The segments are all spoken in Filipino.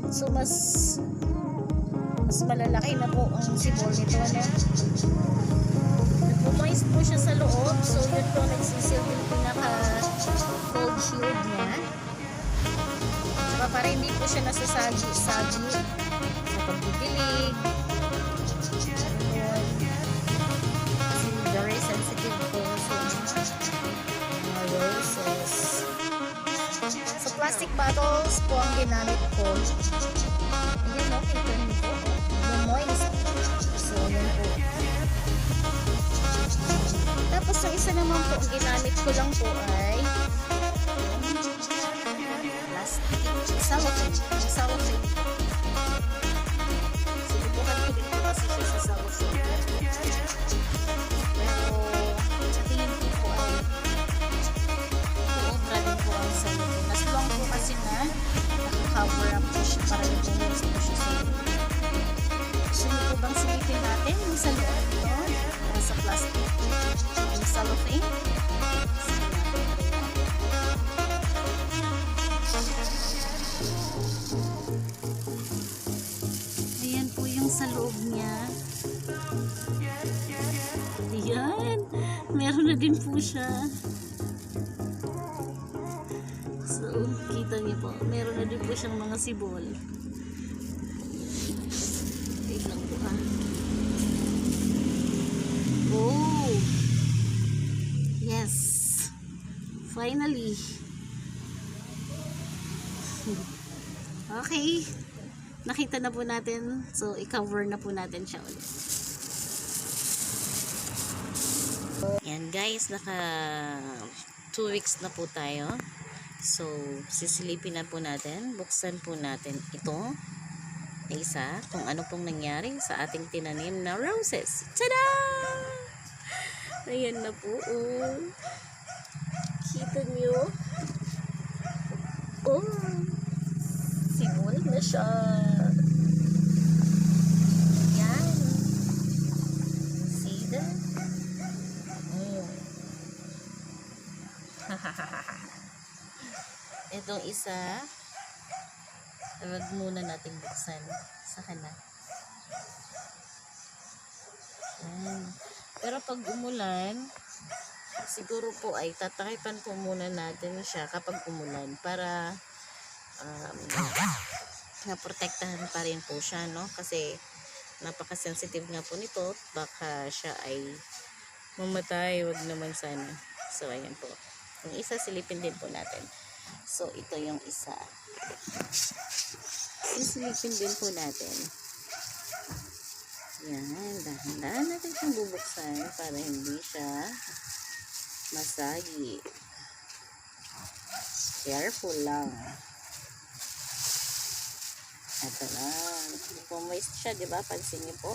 So, mas malalaki na po ang sibol nito. Nagpo-moist po siya sa loob. So, yun po nagsisilbi yung pinaka-cold shield niya. Saka para hindi po siya nasasagi sa pagdidilig. Kasi very sensitive po sa mga roses. So, plastic bottles po ang ginamit ko. Ayan, no? Kita niyo po. Moist. So, yun po. Tapos, ang isa naman po, ang ginamit ko lang po ay plastic. Cellophane. Sinubukan ko din po kasi siya sa cellophane. Pero, sa tingin ko po ay sobra din po ang cellophane. Mas long po kasi na naka-cover up po siya para yung bumos po siya sa loob. Gusto niyo po bang silipin natin yung sa loob ito? Sa plastic. Yung cellophane. Ayan po yung sa loob niya. Ayan. Meron na din po siya. So, kita niyo po. Meron na din po siyang mga sibol. Wait lang po ha. Oh! Yes! Finally! Okay. Nakita na po natin. So, i-cover na po natin siya ulit. Yan guys, naka 2 weeks na po tayo. So, sisilipin na po natin. Buksan po natin ito. Isa, kung ano pong nangyari sa ating tinanim na roses. Tada! Ayan na po. Oh. Kita nyo? Oh! Sibol na siya. Ayan. See that? Itong isa, wag muna natin buksan sa kanan. Pero pag umulan, siguro po ay tatakipan po muna natin siya kapag umulan para naprotektahan pa rin po siya, no? Kasi napaka-sensitive nga po nito, baka siya ay mamatay, wag naman sana. So ayan po. Yung isa silipin din po natin. So ito yung isa. Sisilipin din po natin. Yan, dahan-dahan natin siyang bubuksan para hindi siya masagi. Careful lang. Ito lang. Pumoist siya, di ba? Pansin niyo po.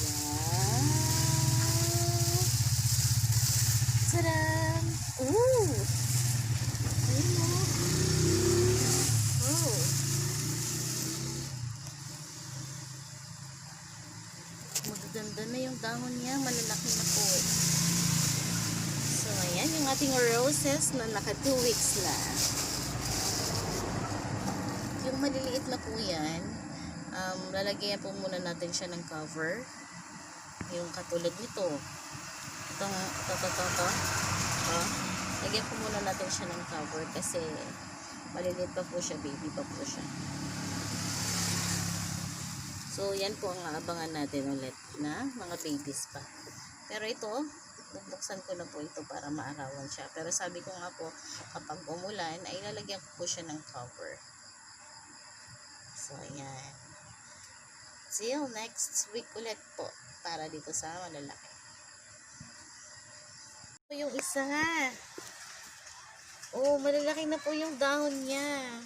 Yan. Tadam! Ooh! Ayun o. Oh. Magaganda na yung dahon niya. Malalaki na po. So, ayan yung ating roses na naka 2 weeks na. Yung maliliit na po yan, lalagyan po muna natin siya ng cover. Yung katulad nito. Ito. Lagyan po muna natin siya ng cover kasi maliliit pa po siya, baby pa po siya. So, yan po ang aabangan natin ulit na mga babies pa. Pero ito, bubuksan ko na po ito para maarawan siya. Pero sabi ko nga po, kapag umulan, ay lalagyan ko po siya ng cover. So, ayan. Till next week ulit po para dito sa malalaki. Ito yung isa. Oh, malalaki na po yung dahon niya.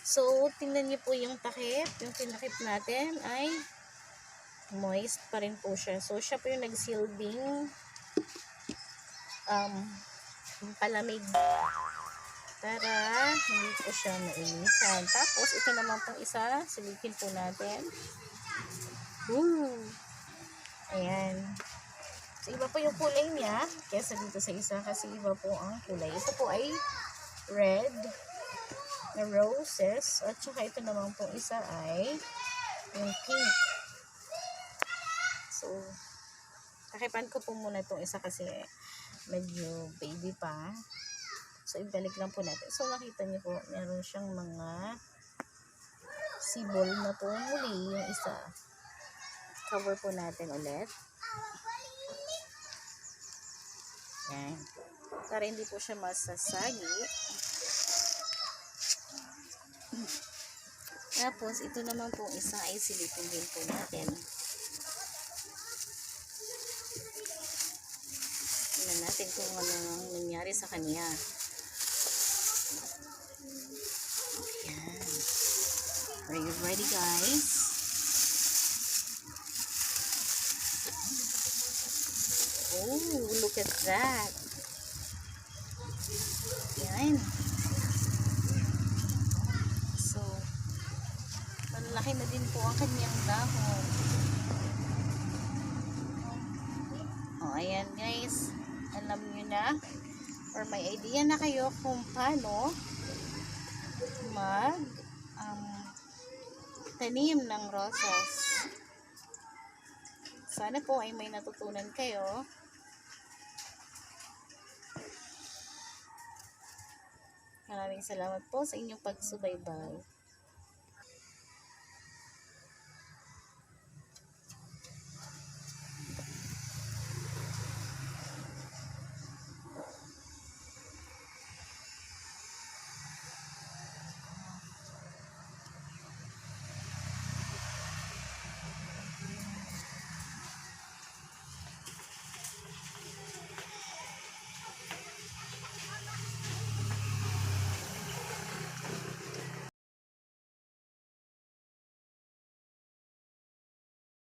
So, tingnan niyo po yung takip. Yung tinakip natin ay moist pa rin po siya. So, siya po yung nagsilbing palamig para hindi po siya mainisan. Tapos, ito naman pong isa. Silipin po natin. Ayan. So, iba po yung kulay niya kaysa dito sa isa kasi iba po ang kulay. Ito po ay red. na roses. At saka ito naman po isa ay yung pink. So, takipan ko po muna itong isa kasi medyo baby pa. So, ibalik lang po natin. So, nakita niyo po, meron siyang mga sibol na po muli yung isa. Cover po natin ulit. Yan. Para hindi po siya masasagi. Tapos, ito naman po isa ay silipin din po natin. Tingnan natin kung ano nangyari sa kanya. Ayan. Are you ready, guys? Oh, look at that. Ayan. So, malaki na din po ang kanyang dahon. Oh, ayan guys. Alam nyo na, or may idea na kayo kung paano tanim ng rosas. Sana po ay may natutunan kayo. Maraming salamat po sa inyong pagsubaybay.